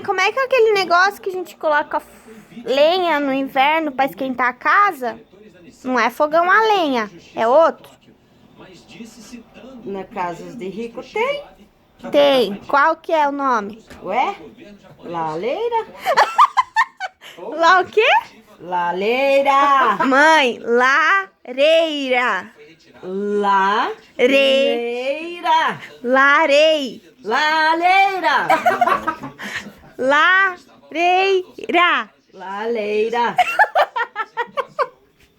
Como é que é aquele negócio que a gente coloca lenha no inverno para esquentar a casa? Não é fogão a lenha, é outro? Na casas de rico tem. Tem. Qual que é o nome? Ué? Laleira? Lá o quê? Laleira! Mãe, lareira. Laleira! Larei. Laleira! Lareira. Laleira!